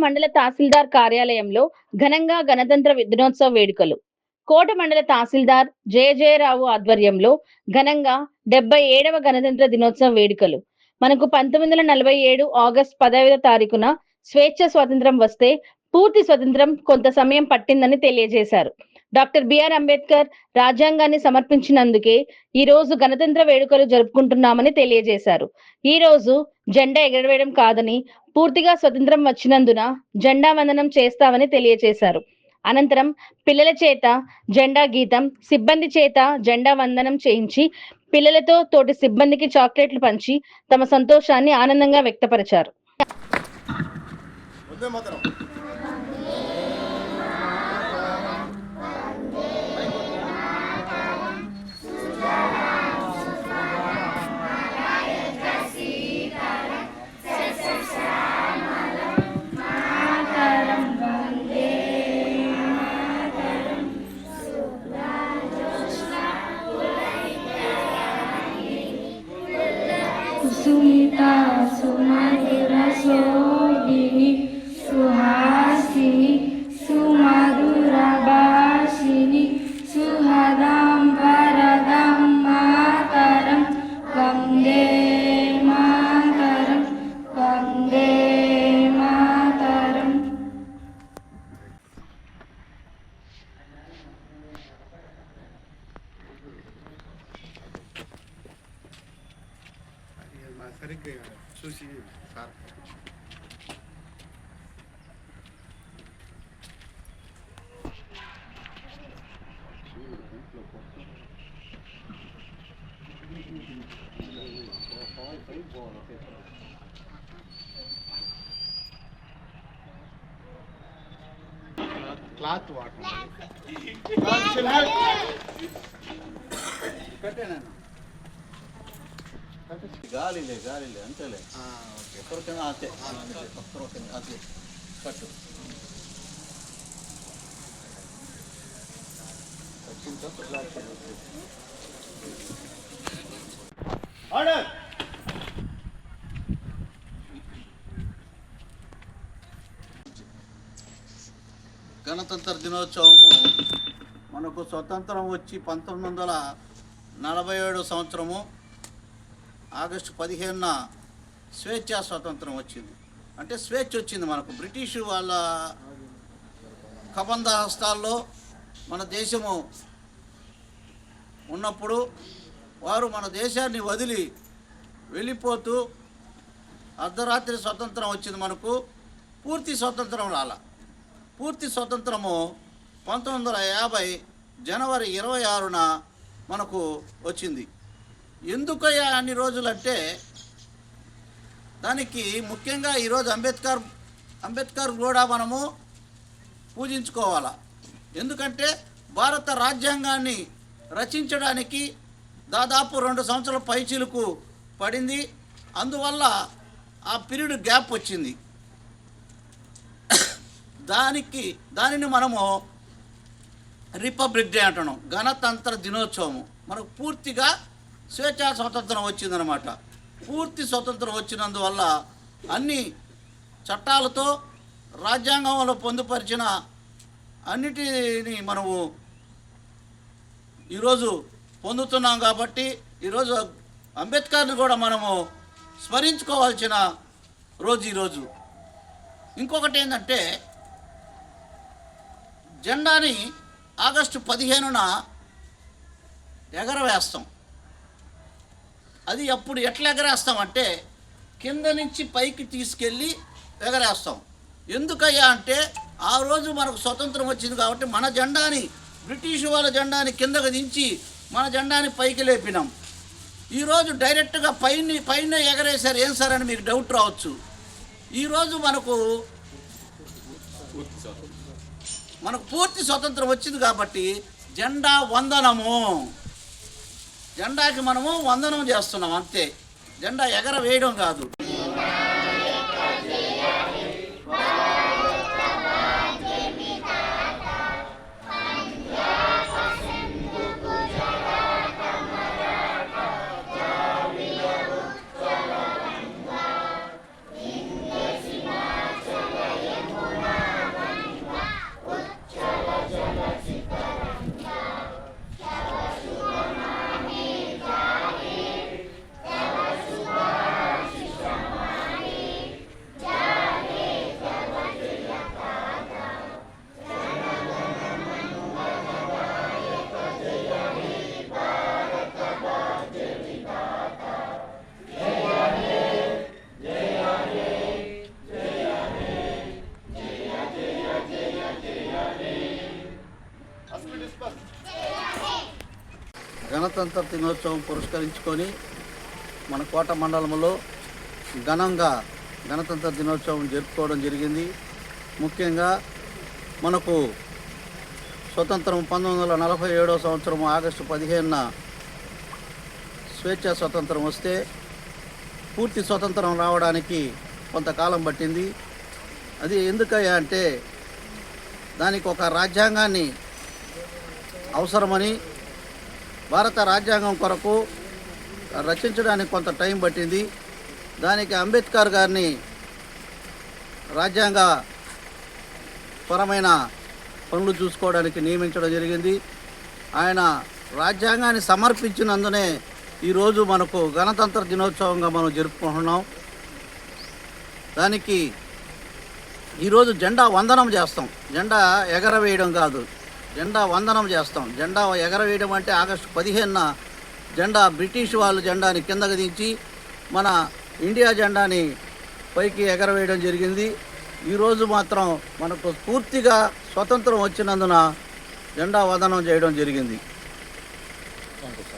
మండల తహసీల్దార్ కార్యాలయంలో ఘనంగా గణతంత్ర దినోత్సవ వేడుకలు. కోట మండల తహసీల్దార్ జయజయరావు ఆధ్వర్యంలో ఘనంగా 77వ గణతంత్ర దినోత్సవ వేడుకలు. మనకు 1947 ఆగస్టు 15వ తారీఖున స్వేచ్ఛ స్వాతంత్రం వస్తే పూర్తి స్వతంత్రం కొంత సమయం పట్టిందని తెలియజేశారు. డాక్టర్ బిఆర్ అంబేద్కర్ రాజ్యాంగాన్ని సమర్పించినందుకే ఈ రోజు గణతంత్ర వేడుకలు జరుపుకుంటున్నామని తెలియజేశారు. ఈ రోజు జెండా ఎగరవేయడం కాదని పూర్తిగా స్వతంత్రం వచ్చినందున జెండా వందనం చేస్తామని తెలియజేశారు. అనంతరం పిల్లల చేత జెండా గీతం, సిబ్బంది చేత జెండా వందనం చేయించి పిల్లలతో తోటి సిబ్బందికి చాక్లెట్లు పంచి తమ సంతోషాన్ని ఆనందంగా వ్యక్తపరిచారు. सुमिता सुमधुर शोभिनी सुहासिनी सुमधुर भाषिनी सुहदां वरदां मातरं वन्दे मातरं वन्दे मातरं। సరిగ్గా చూసి సార్ క్లాత్ వాటర్ గాలిలే అంతేలే ఒక్కరికైనా అంతే అంతే కట్టు గణతంత్ర దినోత్సవము మనకు స్వతంత్రం వచ్చి 1947 సంవత్సరము ఆగస్టు 15న స్వేచ్ఛా స్వాతంత్రం వచ్చింది. అంటే స్వేచ్ఛ వచ్చింది మనకు. బ్రిటిష్ వాళ్ళ కబంధ హస్తాల్లో మన దేశము ఉన్నప్పుడు వారు మన దేశాన్ని వదిలి వెళ్ళిపోతూ అర్ధరాత్రి స్వతంత్రం వచ్చింది మనకు. పూర్తి స్వతంత్రం రాల. పూర్తి స్వతంత్రము 1950 జనవరి 26న మనకు వచ్చింది. ఎందుకయ్యా అన్ని రోజులంటే దానికి ముఖ్యంగా ఈరోజు అంబేద్కర్ కూడా మనము పూజించుకోవాలా. ఎందుకంటే భారత రాజ్యాంగాన్ని రచించడానికి దాదాపు 2 సంవత్సరాల పైచిలుకు పడింది. అందువల్ల ఆ పీరియడ్ గ్యాప్ వచ్చింది. దానిని మనము రిపబ్లిక్ డే అంటున్నాం. గణతంత్ర దినోత్సవము. మనకు పూర్తిగా స్వేచ్ఛా స్వాతంత్రం వచ్చిందనమాట. పూర్తి స్వతంత్రం వచ్చినందువల్ల అన్ని చట్టాలతో రాజ్యాంగంలో పొందుపరిచిన అన్నిటినీ మనము ఈరోజు పొందుతున్నాం. కాబట్టి ఈరోజు అంబేద్కర్ని కూడా మనము స్మరించుకోవాల్సిన రోజు ఈరోజు. ఇంకొకటి ఏంటంటే జెండాని ఆగస్టు 15న ఎగరవేస్తాం. అది అప్పుడు ఎట్లా ఎగరేస్తామంటే కింద నుంచి పైకి తీసుకెళ్ళి ఎగరేస్తాం. ఎందుకయ్యా అంటే ఆ రోజు మనకు స్వతంత్రం వచ్చింది కాబట్టి మన జెండాని, బ్రిటిష్ వాళ్ళ జెండాని కిందకు దించి మన జెండాని పైకి లేపినాం. ఈరోజు డైరెక్ట్గా పైన ఎగరేశారు. ఏం సార్ అని మీకు డౌట్ రావచ్చు. ఈరోజు మనకు పూర్తి స్వతంత్రం వచ్చింది కాబట్టి జెండా వందనము. జెండాకి మనము వందనం చేస్తున్నాం అంతే. జెండా ఎగరవేయడం కాదు. గణతంత్ర దినోత్సవం పురస్కరించుకొని మన కోట మండలంలో ఘనంగా గణతంత్ర దినోత్సవం జరుపుకోవడం జరిగింది. ముఖ్యంగా మనకు స్వతంత్రం 1947 సంవత్సరం ఆగస్టు 15న స్వేచ్ఛా స్వతంత్రం వస్తే పూర్తి స్వతంత్రం రావడానికి కొంతకాలం పట్టింది. అది ఎందుకయ్యా అంటే దానికి ఒక రాజ్యాంగాన్ని అవసరమని భారత రాజ్యాంగం కొరకు రచించడానికి కొంత టైం పట్టింది. దానికి అంబేద్కర్ గారిని రాజ్యాంగ పరమైన పనులు చూసుకోవడానికి నియమించడం జరిగింది. ఆయన రాజ్యాంగాన్ని సమర్పించినందునే ఈరోజు మనకు గణతంత్ర దినోత్సవంగా మనం జరుపుకుంటున్నాం. దానికి ఈరోజు జెండా వందనం చేస్తాం. జెండా ఎగరవేయడం కాదు, జెండా వందనం చేస్తాం. జెండా ఎగరవేయడం అంటే ఆగస్టు 15న జెండా బ్రిటిష్ వాళ్ళు జెండాని కిందకు దించి మన ఇండియా జెండాని పైకి ఎగరవేయడం జరిగింది. ఈరోజు మాత్రం మనకు పూర్తిగా స్వతంత్రం వచ్చినందున జెండా వందనం చేయడం జరిగింది.